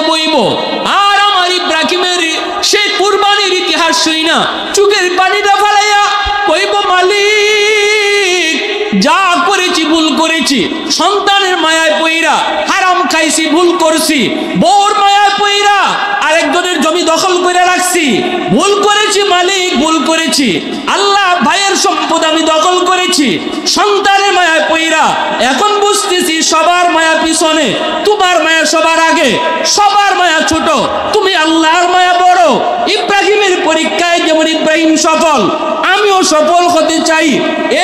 বইব আর আমার ইব্রাহিমের সেই কুরবানির ইতিহাস শুই না চোখের পানিটা ফালাইয়া কইব মালিক যা করেছি ভুল করেছি, সন্তানের মায়ায় পইরা হারাম খাইছি ভুল করছি, বউর মায়ায় পইরা আরেকজনের জমি দখল করে রাখছি ভুল করেছি মালিক ভুল করেছি। আল্লাহ ভাইয়ের সম্পদ আমি দখল করেছি সন্তানের মায়ায় পইরা। এখন বুঝতেছি সবার মায়া পিছনে, তোমার মায়া সবার আগে, সবার মায়া ছোট, তুমি আল্লাহর মায়া বড়। ইব্রাহিমের পরীক্ষায় যেমন ইব্রাহিম সফল, আমিও সফল হতে চাই।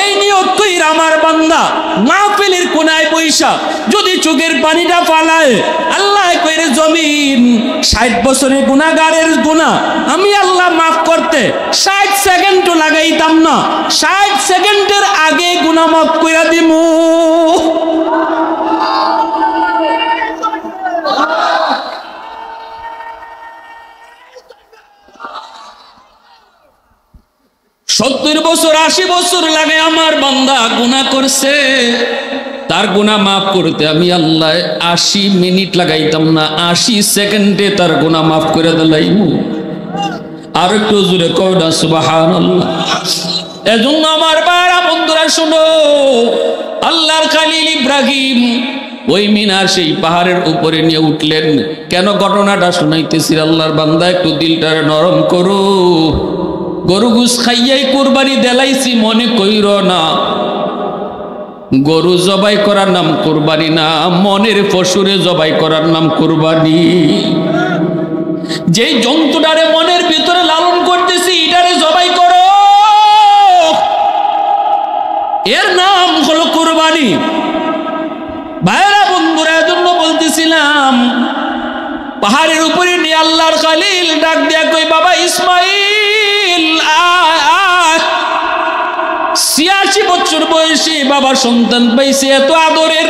এই নিয়ত কইরা আমার বান্দা মাহফিলের কোনায় বৈশা যদি চোখের পানিটা ফালায়, আল্লাহ কইরে জমিন 60 বছরের গুনাহগারের গুনাহ আমি আল্লাহ মাফ করতে 60 সেকেন্ডও লাগাইতাম না, 60 সেকেন্ডের আগে গুনাহ মাফ কইরা দিমু। সত্তর বছর 80 বছর লাগে আমার বান্দা গুনাহ করছে, তার গুনাহ মাফ করতে আমি আল্লাহ 80 মিনিট লাগাইতাম না, 80 সেকেন্ডে তার গুনাহ মাফ করে দিলাইমু। আর একটু জোরে কও না সুবহানাল্লাহ। এজন্য আমার বারা বন্ধুরা শুনো, আল্লাহর খলিল ইব্রাহিম ওই মিনার সেই পাহাড়ের উপরে নিয়ে উঠলেন। কেন ঘটনাটা শুনাইতেছি আল্লাহর বান্দা, একটু দিলটারে নরম করো। গরু গুস খাইয়াই কুরবানি দেলাইছি মনে কইর না, গরু জবাই করার নাম কুরবানি না, মনের পশুরে জবাই করার নাম কুরবানি। যেই জন্তুটারে মনের ভিতরে লালন করতেছি এটারে জবাই করো, এর নাম হলো কুরবানি। ভাইরা বন্ধুরা, এজন্য বলতেছিলাম পাহাড়ের উপরে নিয়ে আল্লাহর খলিল ডাক দিয়া কই বাবা ইসমাইল 86 বছর বয়সে বাবা সন্তান পাইছে, এত আদরের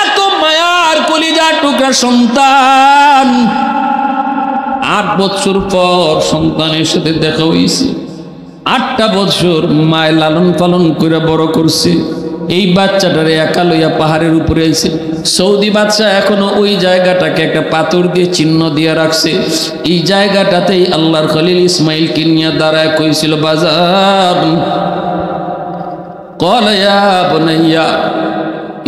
এত মায়ার কলিজা টুকরা সন্তান। 8 বছর পর সন্তানের সাথে দেখা হইছে, 8টা বছর মায় লালন পালন করে বড় করছে। এই বাচ্চাটারে একা লইয়া পাহাড়ের উপরে আইছে। সৌদি বাদশা এখনো ওই জায়গাটাকে একটা পাথর দিয়ে চিহ্ন দিয়ে রাখছে। এই জায়গাটাতেই আল্লাহর খলিল ইসমাইলকে নিয়ে দাঁড়ায় কইছিল বাজার قال يا بني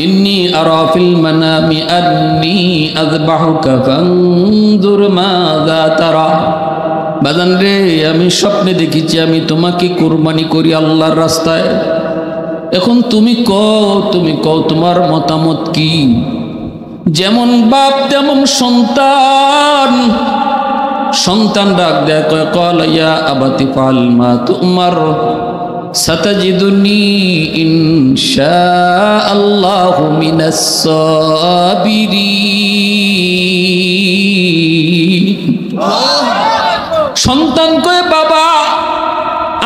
إني أرى في المنام أني أذبحك فانظر ماذا ترى। বাজান রে, আমি স্বপ্নে দেখেছি আমি তোমাকে কুরবানি করি আল্লাহর রাস্তায়। এখন তুমি কও তোমার মতামত কি? যেমন বাপ তেমন সন্তান। সন্তান ডাক দেয় কয় قال يا أبت افعل ما تؤمر ستجدني إن شاء الله من الصابرين। সন্তান কয় বাবা,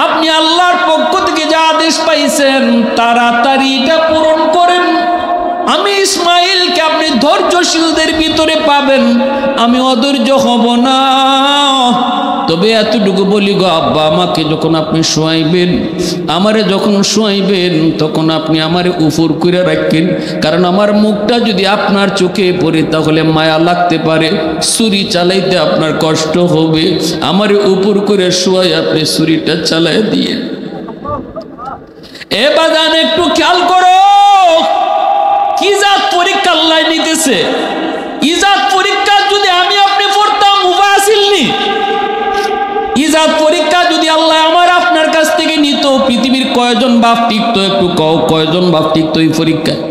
আপনি আল্লাহর পক্ষ থেকে যা আদেশ পাইছেন তাড়াতাড়ি এটা পূরণ করেন। আমি ইসমাইলকে আপনি ধৈর্যশীলদের ভিতরে পাবেন, আমি অধৈর্য হব না। তবে এতটুকু বলি গো আব্বা, আমাকে যখন আপনি শোয়াইবেন, আমারে যখন শোয়াইবেন তখন আপনি আমারে উপর করে রাখেন, কারণ আমার মুখটা যদি আপনার চোখে পড়ে তাহলে মায়া লাগতে পারে, ছুরি চালাইতে আপনার কষ্ট হবে। আমারে উপর করে শোয়াই আপনি ছুরিটা চালাই দিয়ে। এ বাজান একটু খেয়াল করো, কি জাত পরীক্ষা আল্লাহ নিতেছে। ইজাত পরীক্ষা যদি আমি আপনি পড়তাম উবাসিলনি, ইজাত পরীক্ষা যদি আল্লাহ আমার আপনার কাছ থেকে নিত, পৃথিবীর কয়জন বাপ টিকতো? একটু কও, কয়জন বাপ টিকতো এই পরীক্ষায়?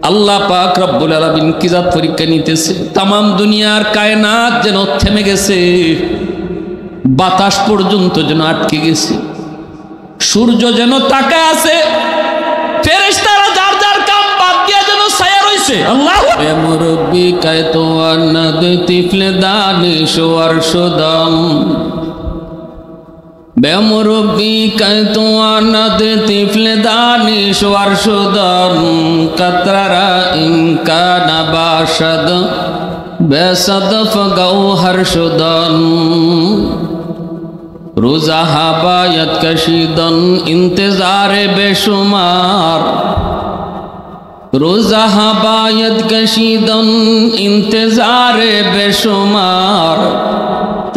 আল্লাহ পাক রব্বুল আলামিন কি জাত পরীক্ষা নিতেছে। তামাম দুনিয়ার কায়নাত যেন থেমে গেছে, বাতাস পর্যন্ত যেন আটকে গেছে, সূর্য যেন তাকায় আছে, ফেরেশতারা যার যার কাম বাদ দিয়া যেন ছায়া রইছে। আল্লাহু মুরব্বি কায়তো আনাদ তিফলে দানিশ ওয়ারশুদাম, বেমুরব্বি কায়তো আনাদ তিফলে দানিশ ওয়ারশুদাম, কাতরা ইনকানা বাশাদ বেসাদফ গৌহর শুদান, রোজা হাবায়াত কশিদন ইন্তজারে বেশুমার, रोज़ा बायत कशीदन इंतजार बेशुमार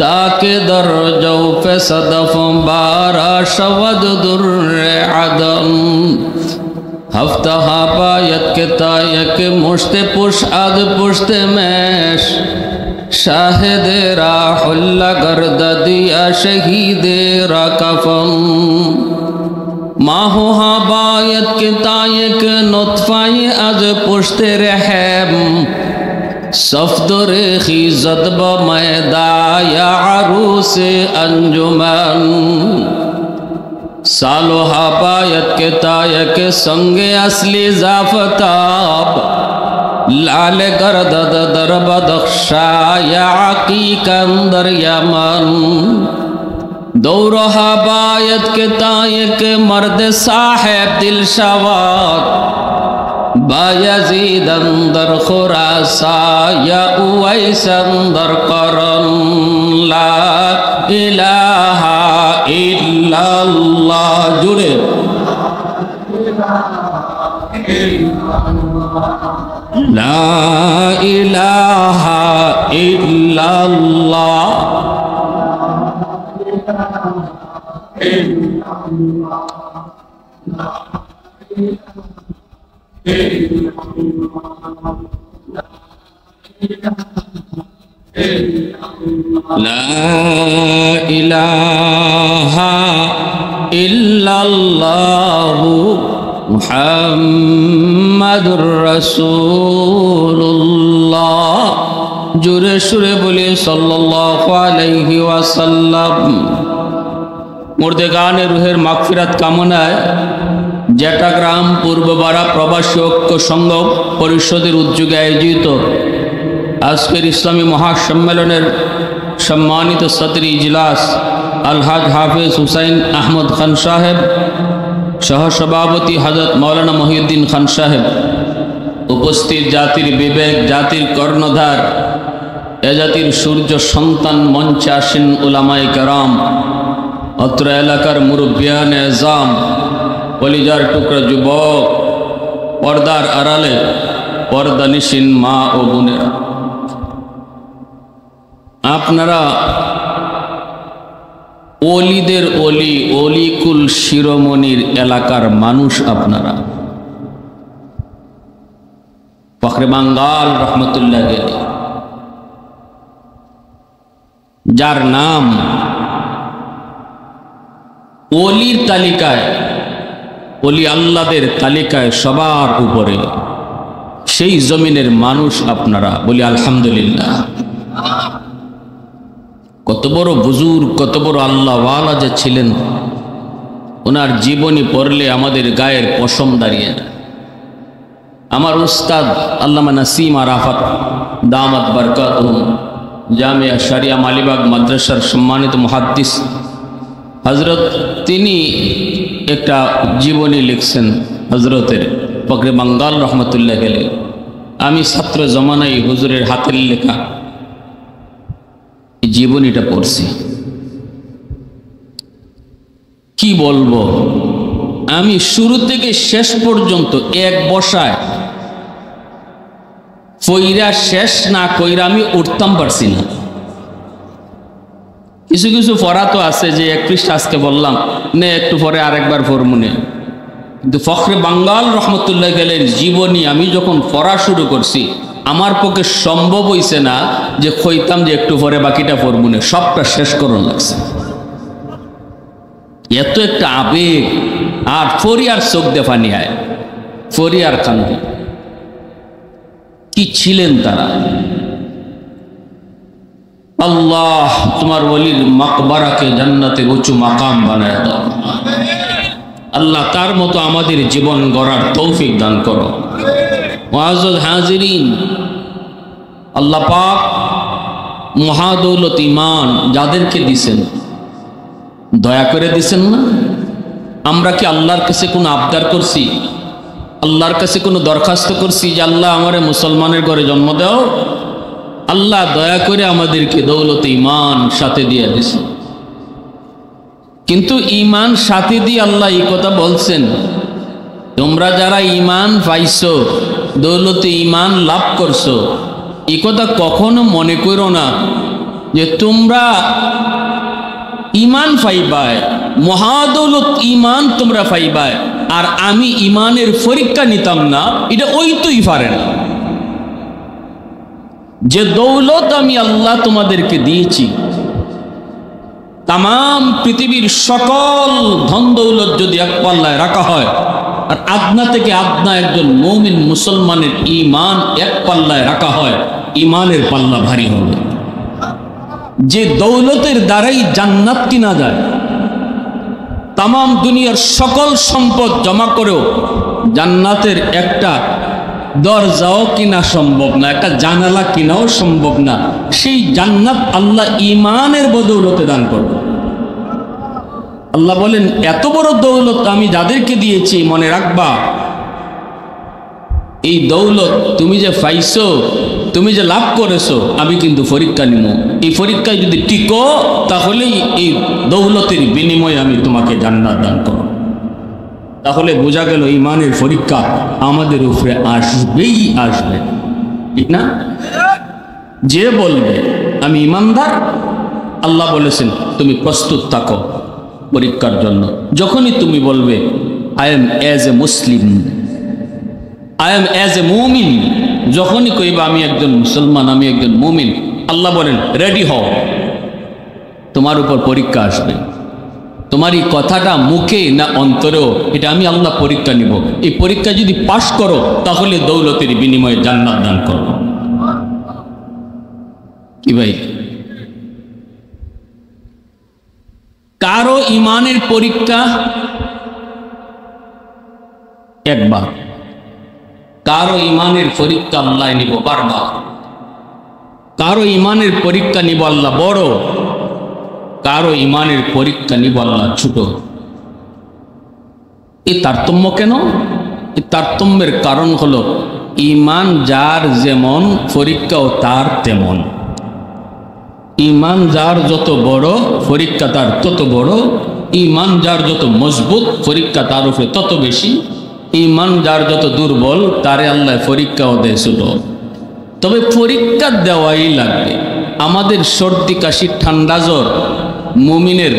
ताके दर जौफ सदफ बारा शवद दुर्रे अदम हफ्ता बायत के तायक मुश्ते पुश आद पुश्ते मैश शाहिदे राहुल्ला गर्द दिया शहीदे रा कफम माहो बायत के तायक नुत्फाई आज पुश्ते रहम सफदरे खीज़त ब मैदा या अरूस अंजुमन सालो बायत के तायक संगे असली जाफताब लाल गर्दद दरब दख्शा या अकीकंदर यमन दौरहा बायत के तायक मर्द साहेब दिल शवाद बायजीद अंदर खुरासा या उवैस अंदर करन ला इलाहा इल्लल्लाह जुड़े ला इलाहा इल्लल्लाह ला इलाहा इल्लल्लाहु मुहम्मदुर रसूलुल्लाह जुरे शुरे बोले सल्लल्लाहु अलैहि वसल्लम मुर्देगाने रूहेर मागफिरात कामनाय जटाग्राम पूर्वबाड़ा प्रवासी ঐক্য संघ परिषदेर उद्योगे आयोजित आजकेर इस्लामी महासम्मेलनेर सम्मानित सदरी इजलास अलहाज हाफिज हुसैन अहमद खान साहेब सहसभापति हजरत मौलाना महिउद्दीन खान साहेब उपस्थित जातिर विवेक जातिर कर्णधार ए जातिर सूर्य सन्तान मंचे आसेन उलामाए केराम अत्र एलाकार मुरब्बियान एजाम कलिजार टुकरा युवक पर्दार आड़ाले पर्दानिशीन मा ओ बोनेरा आपनारा ओलिदेर ओली ओलिकुल शिरोमणिर एलाकार मानुष आपनारा फखरे बांगाल रहमतुल्लाह अलैहि जार नाम ओलिर तालिकाय ओली आल्लाहदेर तालिकाय सबार उपरे सेई जमिनेर मानुष आपनारा बोली आलहामदुलिल्लाह कत बड़ बुजुर्ग कत बड़ आल्लाहवाला जे छिलेन ओनार जीवनी पढ़ले आमादेर गायेर पशम दाड़िये जाय आमार उस्ताद आल्लामा नासीम आराफात दामात बरकातुहुम जामिया शरिया मालिबाग माद्रासार सम्मानित मुहाद्दिस हजरत तिनी एक जीवनी लिखছেন हजरतेर फखरे बांगाल रहमतुल्लाह अलैहि आमी छात्र जमानाय हुजूरेर हातेर लेखा जीवनीटा पढ़ছি কি বলবো আমি শুরু থেকে শেষ পর্যন্ত এক বসায় পয়রা শেষ না কইরা আমি উঠতাম পারছি না কিছু কিছু পড়া তো আছে যে এক পৃষ্ঠা আজকে বললাম নে একটু পরে আরেকবার পড়মুনে কিন্তু ফখরে বাঙ্গাল রহমতুল্লাহ আলাইহির জীবনী আমি যখন পড়া শুরু করছি আমার পক্ষে সম্ভব হইছে না যে কইতাম যে একটু পরে বাকিটা পড়মুনে সবটা শেষ করন লাগছে এত একটা আবেগ আর ফরিয়ার চোখ দিয়ে পানি আয় ফরিয়ার কান্দি কি ছিলেন তারা अल्लाह तुम्हार वलिर मकबरा के जन्नते उच्च मकाम बनाया दाओ अल्लाह तार मतो आमादेर जीवन गড়ার तौफिक दान करो मुआज्जज हाजिरिन अल्लाह पाक महादौलत ईमान जादेरके दिसेन दया करे दिसेन ना आमरा कि आल्लाहर काछे कोनो आबदार करছি आल्लाहर काछे कोनो दरखास्त करছি যে আল্লাহ আমারে মুসলমানের ঘরে জন্ম দাও अल्लाह दया करे आमादेरके दौलत ईमान साथे दिया दिसेन किन्तु ईमान साथे दिए अल्लाह এই কথা বলছেন তোমরা যারা ईमान পাইছো দৌলতে ইমান লাভ করছো, এই কথা কখনো মনে করো না যে তোমরা ইমান পাইবায়, মহাদৌলত ইমান তোমরা পাইবায়, আর আমি ইমানের পরীক্ষা নিতাম না, এটা ওই তুই পারে না। যে দৌলত আমি আল্লাহ তোমাদেরকে দিয়েছি, তাম পৃথিবীর সকল ধন দৌলত যদি এক পাল্লায় রাখা হয়, আর আদনা থেকে আদনা একজন মুমিন মুসলমানের ইমান এক পাল্লায় রাখা হয়, ইমানের পাল্লা ভারী হবে। যে দৌলতের দ্বারাই জান্নাত কিনা যায়, তাম দুনিয়ার সকল সম্পদ জমা করেও জান্নাতের একটা দরজাও কিনা সম্ভব না, একটা জানালা কিনাও সম্ভব না। সেই জান্নাত আল্লাহ ইমানের বদৌলতে দান করবে। আল্লাহ বলেন, এত বড় দৌলত আমি যাদেরকে দিয়েছি, মনে রাখবা এই দৌলত তুমি যে পাইছো, তুমি যে লাভ করেছো, আমি কিন্তু পরীক্ষা নিব। এই পরীক্ষায় যদি টিকো, তাহলেই এই দৌলতের বিনিময়ে আমি তোমাকে জান্নাত দান করব। তাহলে বোঝা গেল ইমানের পরীক্ষা আমাদের উপরে আসবেই আসবে, ঠিক না? যে বলবে আমি ইমানদার, আল্লাহ বলেছেন তুমি প্রস্তুত থাকো পরীক্ষার জন্য। যখনই তুমি বলবে I am as a Muslim, I am as a মুমিন, যখনই কইবা আমি একজন মুসলমান, আমি একজন মুমিন, আল্লাহ বলেন রেডি হও, তোমার উপর পরীক্ষা আসবে। তোমার এই কথাটা মুখে না অন্তরেও, এটা আমি আল্লাহ পরীক্ষা নিব। এই পরীক্ষা যদি পাশ করো, তাহলে দৌলতের বিনিময়ে জান্নাত দান করব। কি ভাই, কারো ইমানের পরীক্ষা একবার, কারো ইমানের পরীক্ষা আল্লাহ নিব বারবার। কারো ইমানের পরীক্ষা নিব আল্লাহ বড়, কারো ইমানের পরীক্ষা নিব আল্লাহ ছোট। এই তারতম্য কেন? এই তারতম্যের কারণ হলো ইমান যার যেমন, পরীক্ষাও তার তেমন। ইমান যার যত বড়, পরীক্ষা তার তত বড়। ইমান যার যত মজবুত, পরীক্ষা তার উপরে তত বেশি। ইমান যার যত দুর্বল, তারে আল্লাহ পরীক্ষাও দেয় ছোট। তবে পরীক্ষা দেওয়াই লাগবে। আমাদের সর্দি কাশি ঠান্ডা জ্বর মুমিনের,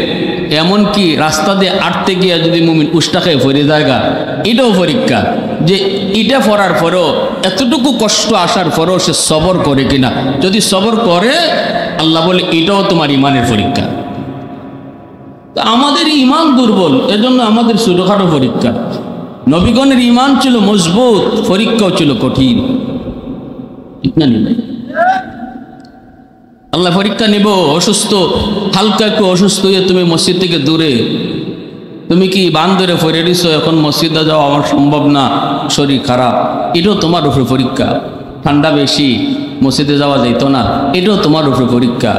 এমনকি রাস্তা দিয়ে আটতে গিয়া যদি মুমিন উষ্টা খেয়ে ফিরে জায়গা, এটাও পরীক্ষা। যে এটা পড়ার পরেও, এতটুকু কষ্ট আসার পরেও সে সবর করে কিনা। যদি সবর করে, আল্লাহ বলে এটাও তোমার ইমানের পরীক্ষা। আমাদের ইমান দুর্বল, এজন্য আমাদের ছোটখাটো পরীক্ষা। নবীগণের ইমান ছিল মজবুত, পরীক্ষাও ছিল কঠিন, ঠিক না? আল্লাহ পরীক্ষা নিব। অসুস্থ, হালকা একটু অসুস্থ হয়ে তুমি মসজিদ থেকে দূরে, তুমি কি বান ধরে ফিরে দিছো, এখন মসজিদে যাওয়া আমার সম্ভব না, শরীর খারাপ, এটাও তোমার উপরে পরীক্ষা। ঠান্ডা বেশি, মসজিদে যাওয়া যাইতো না, এটাও তোমার উপরে পরীক্ষা।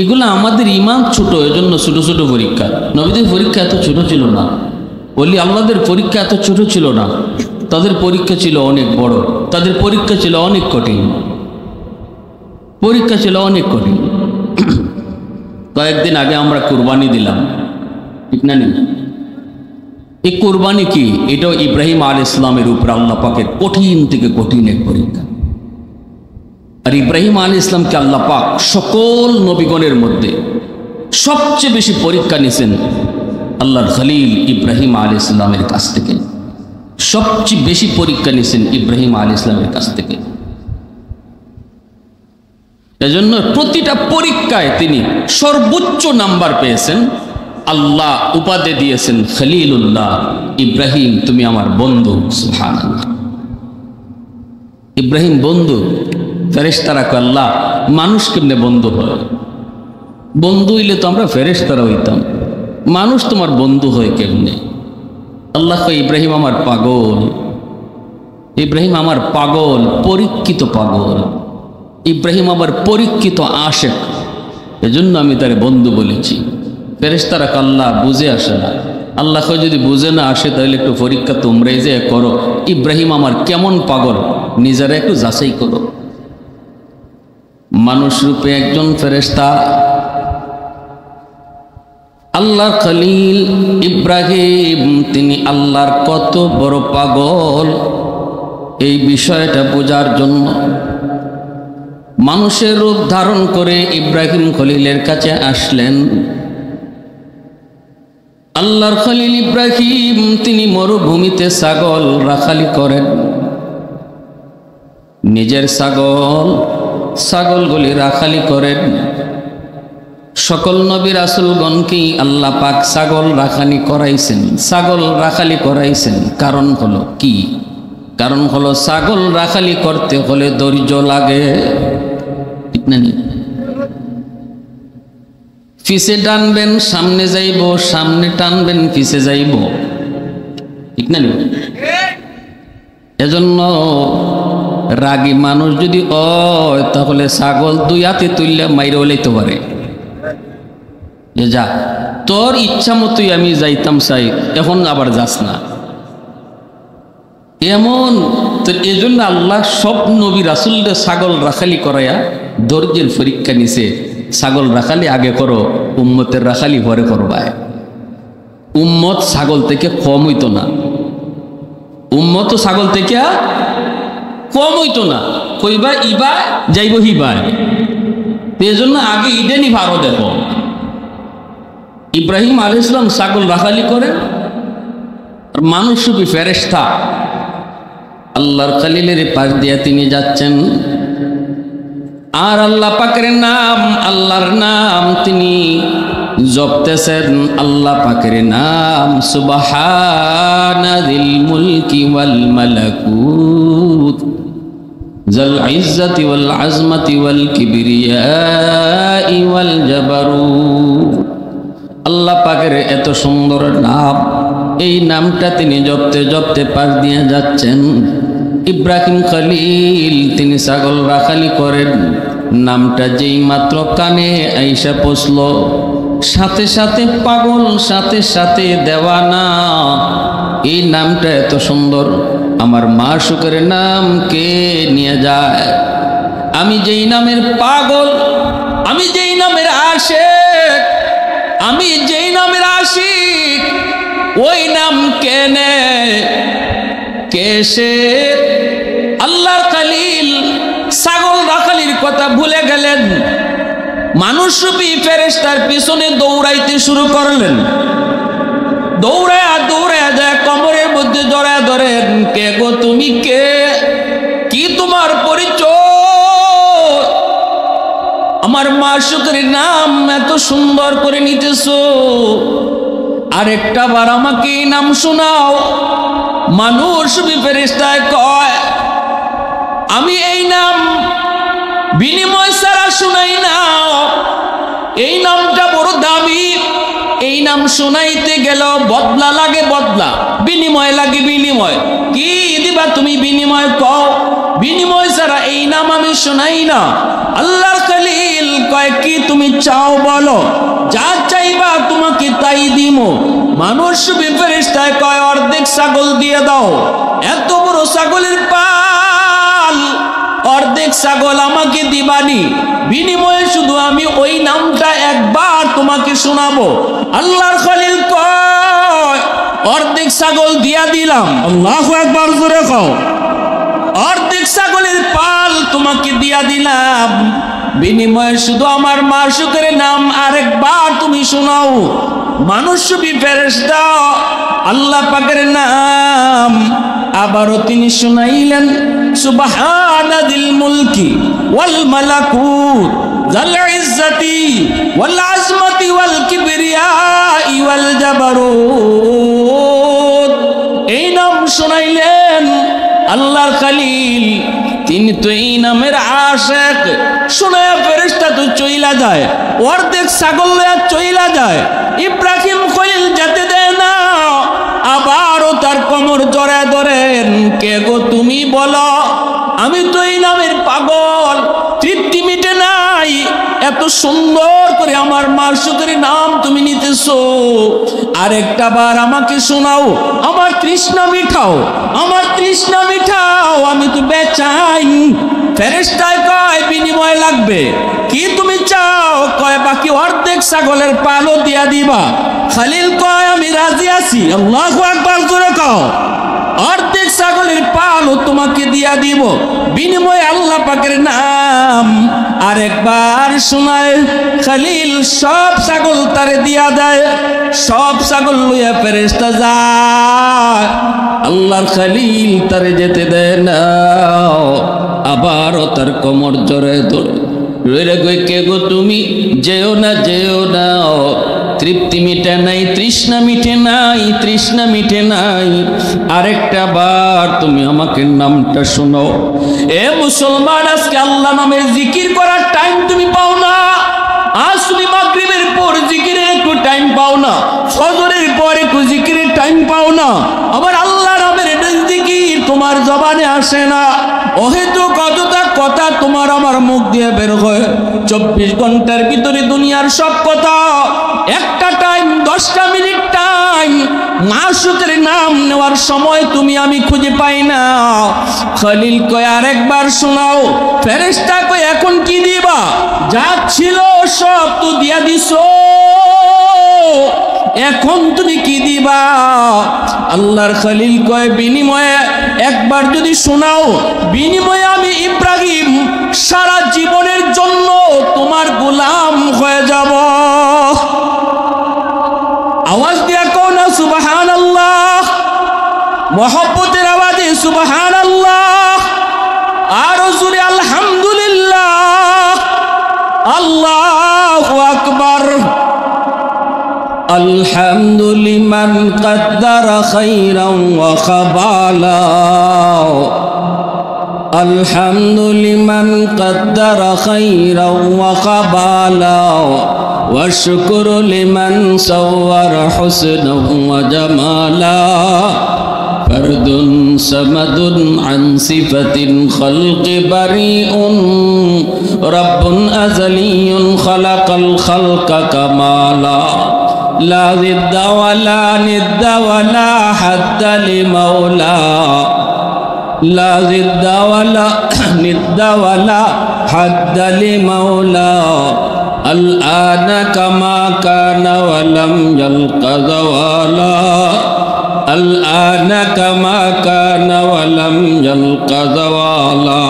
এগুলো আমাদের ইমান ছোট, এজন্য ছোট ছোট পরীক্ষা। নবীদের পরীক্ষা এত ছোট ছিল না, বলি আল্লাহদের পরীক্ষা এত ছোট ছিল না। তাদের পরীক্ষা ছিল অনেক বড়, তাদের পরীক্ষা ছিল অনেক কঠিন, পরীক্ষা ছিল অনেক কঠিন। কয়েকদিন আগে আমরা কুরবানি দিলাম, ঠিক না? এই কুরবানি কি? এটাও ইব্রাহিম আলাইহিস সালামের উপর আল্লাহ পাকের কঠিন থেকে কঠিন এক পরীক্ষা। আর ইব্রাহিম আলাইহিস সালামকে আল্লাহ পাক সকল নবীগণের মধ্যে সবচেয়ে বেশি পরীক্ষা নিয়েছেন আল্লাহর খলিল ইব্রাহিম আলাইহিস সালামের কাছ থেকে। সবচেয়ে বেশি পরীক্ষা নিয়েছেন ইব্রাহিম আলাইহিস সালামের কাছ থেকে। এজন্য প্রতিটা পরীক্ষায় তিনি সর্বোচ্চ নাম্বার পেয়েছেন। আল্লাহ উপাধি দিয়েছেন খলিলুল্লাহ, ইব্রাহিম তুমি আমার বন্ধু। সুবহানাল্লাহ, ইব্রাহিম বন্ধু। ফেরেশতারা কয় আল্লাহ মানুষ কেমনে বন্ধু হয়? বন্ধু হইলে তো আমরা ফেরেশতারা হইতাম, মানুষ তোমার বন্ধু হয় কেমনে? আল্লাহ কয় ইব্রাহিম আমার পাগল, ইব্রাহিম আমার পাগল, পরীক্ষিত পাগল। ইব্রাহিম আমার পরীক্ষিত আশেক, এজন্য আমি তার বন্ধু বলেছি। ফেরেশতারা আল্লাহ বুঝে আসে না। আল্লাহ যদি বুঝে না আসে, তাহলে একটু পরীক্ষা তোমরাই যে করো, ইব্রাহিম আমার কেমন পাগল, নিজেরা একটু যাচাই করো। মানুষ রূপে একজন ফেরেশতা, আল্লাহর খলিল ইব্রাহিম, তিনি আল্লাহর কত বড় পাগল। এই বিষয়টা বোঝার জন্য মানুষের রূপ ধারণ করে ইব্রাহিম খলিলের কাছে আসলেন। আল্লাহর খলিল ইব্রাহিম তিনি মরুভূমিতে ছাগল রাখালি করেন। নিজের ছাগলগুলি রাখালি করেন। সকল নবী রাসূলগণকেই আল্লাহ পাক ছাগল রাখালি করাইছেন। কারণ হলো কি? কারণ হলো ছাগল রাখালি করতে হলে ধৈর্য লাগে। ঠিক না? পিছে টানবেন সামনে যাইব, সামনে টানবেন পিছে যাইব। ঠিক না? এজন্য রাগী মানুষ যদি হয় তাহলে ছাগল দুই হাতে তুললে মাইরে লইতে পারে। যা তোর ইচ্ছা মতোই আমি যাইতাম চাই, এখন আবার যাস না, এমন। তো এই জন্য আল্লাহ সব নবী রাসূলদের ছাগল রাখালি করাইয়া ধৈর্যের পরীক্ষা নিছে। ছাগল রাখালি আগে করো, উম্মতের রাখালি পরে করবায়। উম্মত ছাগল থেকে কম হইতো না, উম্মত ছাগল থেকে কম হইতো না। কইবা ইবা যাইব হিবায়, এই জন্য আগে ইডেনি ভারো দেখো। ইব্রাহিম আলাইহিস সালাম ছাগল রাখালি করেন, আর মানুষ রূপী ফেরেশতা আল্লাহর খলিলের পাশ দিয়ে তিনি যাচ্ছেন। আর আল্লাহ পাকের নাম, আল্লাহর নাম তিনি জপতেছেন। আল্লাহ পাকের নাম সুবহানাল মুলকি ওয়াল মালাকুত যাল ইজ্জতি ওয়াল আজমতি ওয়াল কিবরিয়াই ওয়াল জাবারুত। আল্লাহ পাকের এত সুন্দর নাম, এই নামটা তিনি জপতে জপতে পাশ দিয়ে যাচ্ছেন। ইব্রাহিম খলিল তিনি ছাগল রাখালি করেন। নামটা যেই মাত্র কানে আইসা পৌঁছল, সাথে সাথে পাগল, সাথে সাথে দেওয়ানা। এই নামটা এত সুন্দর, আমার মাশূকের নাম কে নিয়ে যায়? আমি যেই নামের পাগল, আমি যেই নামের আশিক, আমি যেই নামের আশিক, ওই নাম কেনে কেসে? আল্লাহর খলিল ছাগল রাখালির কথা ভুলে গেলেন, মানুষরূপী ফেরেশতার পিছনে দৌড়াইতে শুরু করলেন। দৌড়ায়া দৌড়ায়া যায় কোমরের মধ্যে জড়ায় ধরেন। কে গো তুমি? কে? কি তোমার পরিচয়? আমার মাশূকের নাম এত সুন্দর করে নিতেছো, আরেকটা বার আমাকে এই নাম শোনাও। মানুষরূপী ফেরেশতায় কয়, আমি এই নাম বিনিময় ছাড়া শুনাই না। এই নামটা বড় দামি, এই নাম শুনাইতে গেল বদলা লাগে, বদলা, বিনিময় লাগে, বিনিময়। কি দিবা তুমি বিনিময়? কও। বিনিময় ছাড়া এই নাম আমি শুনাই না। আল্লাহর খলিল কয়, কি তুমি চাও বলো, যা চাইবা তোমাকে তাই দিমো। মানুষ ফেরেশতায় কয়, অর্ধেক ছাগল দিয়ে দাও। এত বড় ছাগলের পাল, অর্ধেক ছাগল আমাকে দিবানি, বিনিময়ে শুধু আমি ওই নামটা একবার তোমাকে শোনাবো। আল্লাহর খলিল কয়, অর্ধেক ছাগল দিয়া দিলাম। আল্লাহু আকবার জোরে কও। অর্ধেক ছাগলের পাল তোমাকে দিয়া দিলাম, বিনিময়ে শুধু আমার মাশূকের নাম আরেকবার তুমি শোনাও। মানুষরূপী ফেরেশতা আল্লাহ পাকের নাম আবারও তিনি শুনাইলেন। সুবহানাল মুলকি ওয়াল মালাকুত যাল ইজ্জতি ওয়াল আজমতি ওয়াল কিবরিয়াই ওয়াল জাবারুত। এই নাম শুনাইলেন আল্লাহর খলিল। তিনি তো এই নামের আশিক। শুনায়া ফেরেশতা তো চইলা যায়, অর্ধেক ছাগল লইয়া চইলা যায়। ইব্রাহিম খলিল যেতে দেয় না, আবারও তার কোমর জড়ায় ধরেন। কে গো তুমি? বলো। আমি তো এই নামের পাগল, তৃপ্তি মিটে নাই। এত সুন্দর করে আমার মাশূকের নাম তুমি নিতেছো, আরেকটা বার আমাকে শোনাও, আমার তৃষ্ণা মিঠাও, আমার তৃষ্ণা মিঠাও। আমি তো বেচাই। ফেরেশতায় কয়, বিনিময় লাগবে। কি তুমি চাও? কয়, বাকি অর্ধেক ছাগলের পালও দিয়া দিবা। খলিল কয়, আমি রাজি আছি। আল্লাহু আকবার জোরে কও। অর্ধেক ছাগলের পালও তোমাকে দিয়া দিব, বিনিময়ে আল্লাহ পাকের নাম আরেকবার শোনায়। খলিল সব ছাগল তারে দিয়া দেয়, সব ছাগল লইয়া ফেরেশতা যায়, আল্লাহর খলিল তারে যেতে দেয় না। আবারও তার কোমর জড়ে ধরে রইলে কই, কে গো তুমি, যেও না যেও না, তৃপ্তি মিটে নাই, তৃষ্ণা মিটে নাই, তৃষ্ণা মিটে নাই, আরেকটা বার তুমি আমাকে নামটা শোনো। এ মুসলমান, আজকে আল্লাহ নামের জিকির করার টাইম তুমি পাও না। আজ তুমি মাগরিবের পর জিকিরের একটু টাইম পাও না, ফজরের পর একটু জিকিরের টাইম পাও না, আবার আল্লাহ নামের জিকির তোমার জবানে আসে না। অহেতু কতটা কথা তোমার আমার মুখ দিয়ে বের হয়। 24 ঘন্টার ভিতরে দুনিয়ার সব কথা, একটা টাইম 10টা মিনিট টাইম মাসুকের নাম নেওয়ার সময় তুমি আমি খুঁজে পাই না। খলিল কয় আরেকবার শোনাও। ফেরেশতা কয় এখন কি দিবা? যা ছিল সব তো দিয়া দিছো, এখন তুমি কি দিবা? আল্লাহর খলিল কয় বিনিময়ে একবার যদি শোনাও, বিনিময়ে আমি ইব্রাহিম সারা জীবনের জন্য তোমার গোলাম হয়ে যাব। আওয়াজ দিয়া কও না সুবহানাল্লাহ, মহব্বতের আওয়াজে সুবহানাল্লাহ, আর জোরে আলহামদুলিল্লাহ, আল্লাহু আকবার। الحمد لمن قدر خيرا وخبالا، الحمد لمن قدر خيرا وخبالا، والشكر لمن صور حسنا وجمالا، فرد صمد عن صفة الخلق بريء، رب أزلي خلق الخلق كمالا، لا ضد ولا ند ولا حد لمولى، لا ضد ولا ند ولا حد لمولى، الآن كما كان ولم يلق زوالا، الآن كما كان ولم يلق زوالا।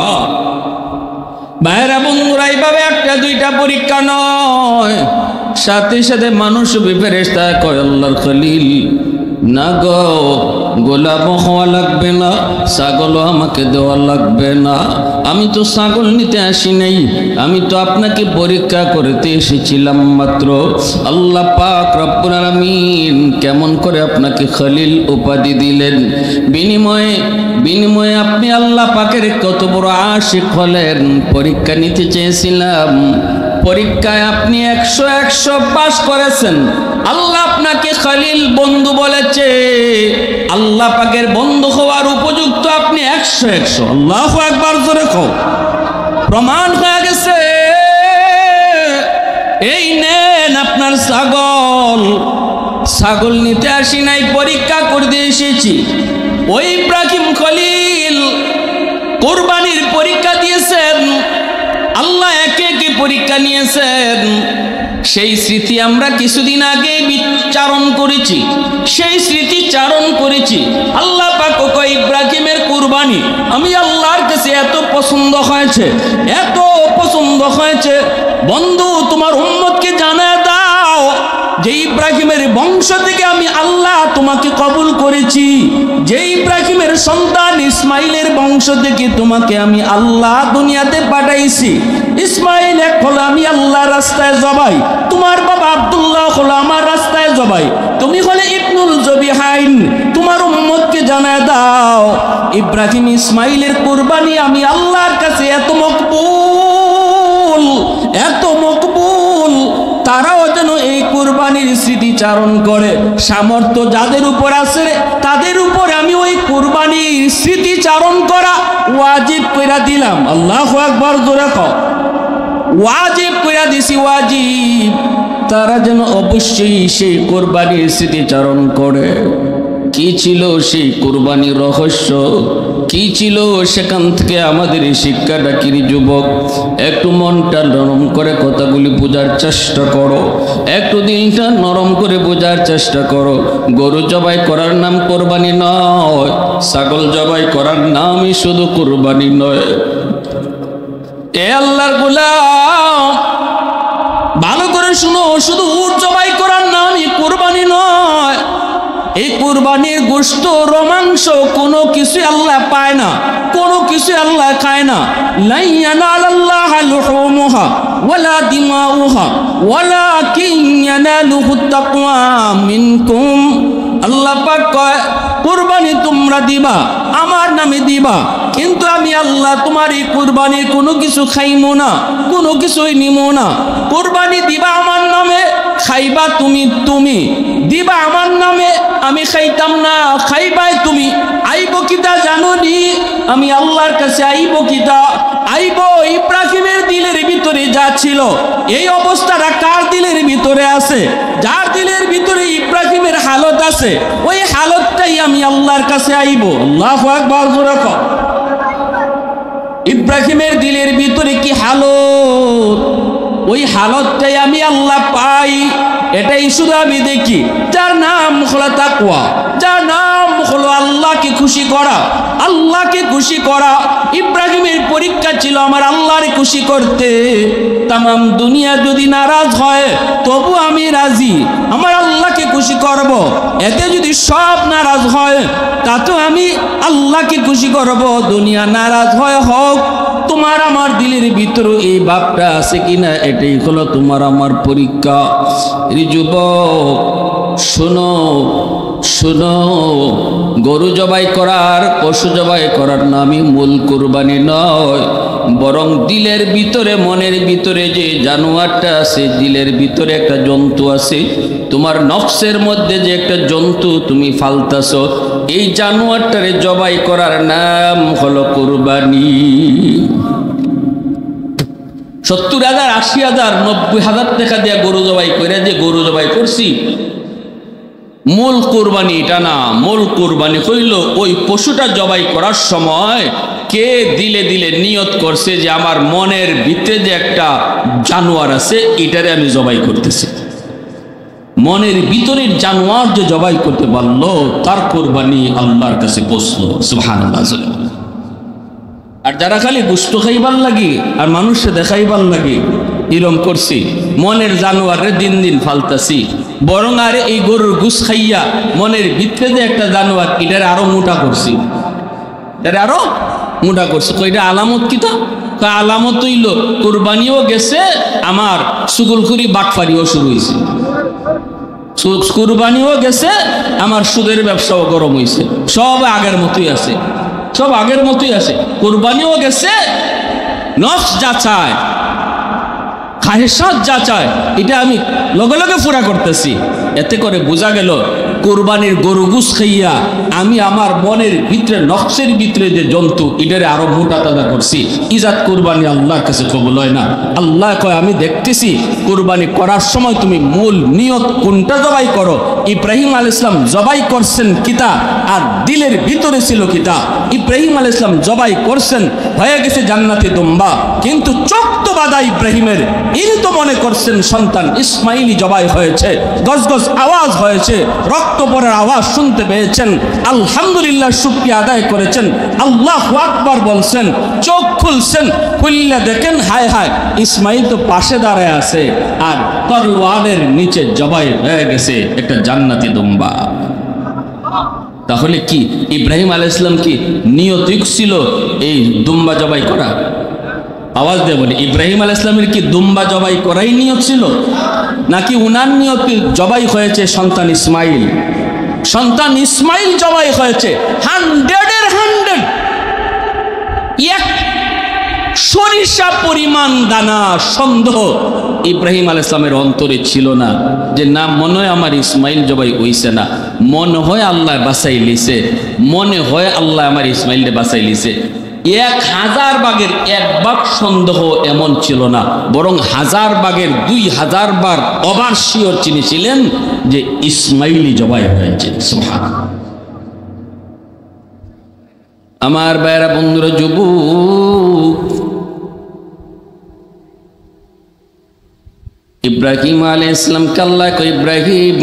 ভাইরা বন্ধুরা, এইভাবে একটা দুইটা পরীক্ষা নয়, সাথে সাথে মানুষ ফেরেশতা কয় আল্লাহর খলিল না গো, গোলাম হওয়া লাগবে না, ছাগলও আমাকে দেওয়া লাগবে না, আমি তো ছাগল নিতে আসি নাই, আমি তো আপনাকে পরীক্ষা করতে এসেছিলাম মাত্র। আল্লাহ পাক রব্বুল আলামিন কেমন করে আপনাকে খলিল উপাধি দিলেন? বিনিময়ে আপনি আল্লাহ পাকের কত বড় আশিক হলেন। পরীক্ষা নিতে চেয়েছিলাম, পরীক্ষায় আপনি 100 পাস করেছেন, আল্লাহ আপনাকে খলিল বন্ধু বলেছে, আল্লাহ পাকের বন্ধু হওয়ার উপযুক্ত আপনি 100। আল্লাহু আকবার, জোরে কও। প্রমাণ হয়ে গেছে। এই নেন আপনার ছাগল। ছাগল নিতে আসি নাই, পরীক্ষা করতে এসেছি। ওই ইব্রাহিম খলিল কুরবানির পরীক্ষা দিয়েছেন, আল্লাহ একে একে পরীক্ষা নিয়েছেন। সেই স্মৃতি আমরা কিছুদিন আগে চারণ করেছি, সেই স্মৃতি চারণ করেছি। আল্লাহ পাক কয় ইব্রাহিমের কুরবানি আমি আল্লাহর কাছে এত পছন্দ হয়েছে, এত পছন্দ হয়েছে, বন্ধু তোমার উম্মতকে জানায় দাও যে ইব্রাহিমের বংশ থেকে আমি আল্লাহ তোমাকে কবুল করেছি, যে ইব্রাহিমের সন্তান ইসমাইলের বংশ থেকে তোমাকে আমি আল্লাহ দুনিয়াতে পাঠাইছি। ইসমাইল এক হলো আমি আল্লাহর রাস্তায় জবাই, তোমার বাবা আব্দুল্লাহ হলো আমার রাস্তায় জবাই, তুমি হলে ইবনুল জবিহাইন। তোমার উম্মতকে জানায় দাও ইব্রাহিম ইসমাইলের কুরবানি আমি আল্লাহর কাছে এত মকবুল, এত মকবুল, তারাও যেন এই কুরবানির স্মৃতিচারণ করে। সামর্থ্য যাদের উপর আছে তাদের উপর আমি ওই কুরবানির স্মৃতিচারণ করা ওয়াজিব কইরা দিলাম। আল্লাহু আকবার, জোরে কও। ওয়াজিব কইরা দিছি, ওয়াজিব। তারা যেন অবশ্যই সেই কুরবানির স্মৃতিচারণ করে। কি ছিল সেই কুরবানির রহস্য, কি ছিল সেখান থেকে আমাদের এই শিক্ষাটা কি যুবক? একটু মনটা নরম করে কথাগুলি বোঝার চেষ্টা করো, একটু দিলটা নরম করে বোঝার চেষ্টা করো। গরু জবাই করার নাম কোরবানি নয়, ছাগল জবাই করার নামই শুধু কোরবানি নয়। এ আল্লাহর গোলাম, ভালো করে শুনো, শুধু উট জবাই করার নামই কোরবানি নয়। এই কুরবানির গোশত রোমাংস কোনো কিছু আল্লাহ পায় না, কোনো কিছু আল্লাহ খায় না। লা ইয়ানালাল্লাহু লুহুমুহা ওয়ালা দিমাউহা ওয়ালাকিন ইয়ানালুহুত তাকওয়া মিনকুম। আল্লাহ পাক কয় কুরবানি তোমরা দিবা, আমার নামে দিবা, কিন্তু আমি আল্লাহ তোমার এই কুরবানির কোনো কিছু খাইমো না, কোনো কিছুই নিমো না। কুরবানি দিবা আমার নামে, খাইবা তুমি, তুমি দিবা আমার নামে, আমি খাইতাম না, খাইবাই তুমি। আইব কিতা জানো নি? আমি আল্লাহর কাছে আইব কিতা? আইব ইব্রাহিমের দিলের ভিতরে যা ছিল, এই অবস্থাটা কার দিলের ভিতরে আছে? যার দিলের ভিতরে ইব্রাহিমের হালত আছে, ওই হালতটাই আমি আল্লাহর কাছে আইব। আল্লাহু আকবার জোরে কও। ইব্রাহিমের দিলের ভিতরে কি হালত, ওই হালতটাই আমি আল্লাহ পাই। এটাই শুধু আমি দেখি। যার নাম হলো তাকওয়া, যার নাম হলো আল্লাহকে খুশি করা, আল্লাহকে খুশি করা। ইব্রাহিমের পরীক্ষা ছিল আমার আল্লাহরে খুশি করতে। তামাম দুনিয়া যদি নারাজ হয় তবু আমি রাজি, আমার আল্লাহকে খুশি করব। এতে যদি সব নারাজ হয় তাতেও আমি আল্লাহকে খুশি করব। দুনিয়া নারাজ হয় হোক, তোমার আমার দিলের ভিতরে এই ভাবটা আছে কিনা, এটাই হলো তোমার আমার পরীক্ষা। যুবক শোনো, শোনো, গরু জবাই করার, পশু জবাই করার নামই মূল কুরবানি নয়, বরং দিলের ভিতরে, মনের ভিতরে যে জানোয়ারটা আছে, দিলের ভিতরে একটা জন্তু আছে, তোমার নফসের মধ্যে যে একটা জন্তু তুমি ফালতাছ, এই জানোয়ারটারে জবাই করার নাম হলো কুরবানি। 70,000, 80,000, 90,000 টাকা দিয়ে গরু জবাই করে যে গরু জবাই করছি, মূল কুরবানি এটা না। মূল কুরবানি হইল ওই পশুটা জবাই করার সময় কে দিলে দিলে নিয়ত করছে যে আমার মনের ভিতরে যে একটা জানোয়ার আছে, এটারে আমি জবাই করতেছি। মনের ভিতরের জানোয়ার যে জবাই করতে পারলো, তার কুরবানি আল্লাহর কাছে পৌঁছলো। সুবহানাল্লাহ। আর যারা খালি গোশত খাইবার লাগে আর মানুষে দেখাইবার লাগে, এরম করছি, মনের জানোয়ারে দিন দিন ফালতাছি, বরং আর এই গরুর গুস খাইয়া মনের ভিতরে যে একটা জানোয়ার, এটারে আরো মোটা করছি, এটারে আরো মোটা করছি। এটা আলামত কিতা? আলামত হইল কুরবানিও গেছে, আমার সুগুলখুরি বাটফারিও শুরু হয়েছে। কুরবানিও গেছে, আমার সুদের ব্যবসাও গরম হয়েছে। সব আগের মতোই আছে, সব আগের মতোই আছে। কুরবানিও গেছে, নফস যা চায়, খাহেসাত যা চায়, এটা আমি লগে লগে পুরা করতেছি। এতে করে বোঝা গেল কুরবানির গরু গুস খাইয়া আমি আমার মনের ভিতরে, নফসের ভিতরে যে জন্তু, এটারে আরো মোটা তাজা করছি। ইজাত কুরবানি আল্লাহর কাছে কবুল হয় না। আল্লাহ কয় আমি দেখতেছি কুরবানি করার সময় তুমি মূল নিয়ত কোনটা জবাই করো। ইব্রাহিম আলাইহিস সালাম জবাই করছেন কিতা, আর দিলের ভিতরে ছিল কিতা। ইব্রাহিম আলাইহিস সালাম জবাই করছেন, হয়ে গেছে জান্নাতি দুম্বা, কিন্তু চোখ তো বাধা ইব্রাহিমের। ইনি তো মনে করছেন সন্তান ইসমাইলি জবাই হয়েছে, গজ গজ আওয়াজ হয়েছে, রক্ত পড়ার আওয়াজ শুনতে পেয়েছেন, আলহামদুলিল্লাহ শুকরিয়া আদায় করেছেন, আল্লাহু আকবার বলছেন, চোখ খুলছেন, খুললে দেখেন হায় হায় ইসমাইল তো পাশে দাঁড়ায় আছে, আর তরওয়ালের নিচে জবাই হয়ে গেছে একটা জান্নাতি দুম্বা। তাহলে কি ইব্রাহিম আলাইহিস সালাম কি নিয়ত ছিল এই দুম্বা জবাই করা? আওয়াজ দিয়ে বলি, ইব্রাহিম আলাইহিস সালামের কি দুম্বা জবাই করাই নিয়ত ছিল, নাকি উনার নিয়ত জবাই হয়েছে সন্তান ইসমাইল? সন্তান ইসমাইল জবাই হয়েছে 100-এর 100। এক সরিষা পরিমাণ দানা সন্দেহ ইব্রাহিম আলাইহিস সালামের অন্তরে ছিল না, যে না মনে হয় আমার ইসমাইল জবাই হইছে না, মনে হয় আল্লাহ বাঁচাই লিছে, মনে হয় আল্লাহ আমার ইসমাইলকে বাঁচাই লিছে। 1000 ভাগের 1 ভাগ সন্দেহ এমন ছিল না, বরং 1000 ভাগের 2000 বার ওভার শিওর চিনেছিলেন যে ইসমাইলি জবাই হয়েছে। সুবহানাল্লাহ। আমার ভাইরা বন্ধুরা, যুবক ইব্রাহিম আলাইহিস সালামকে আল্লাহ কয়, ইব্রাহিম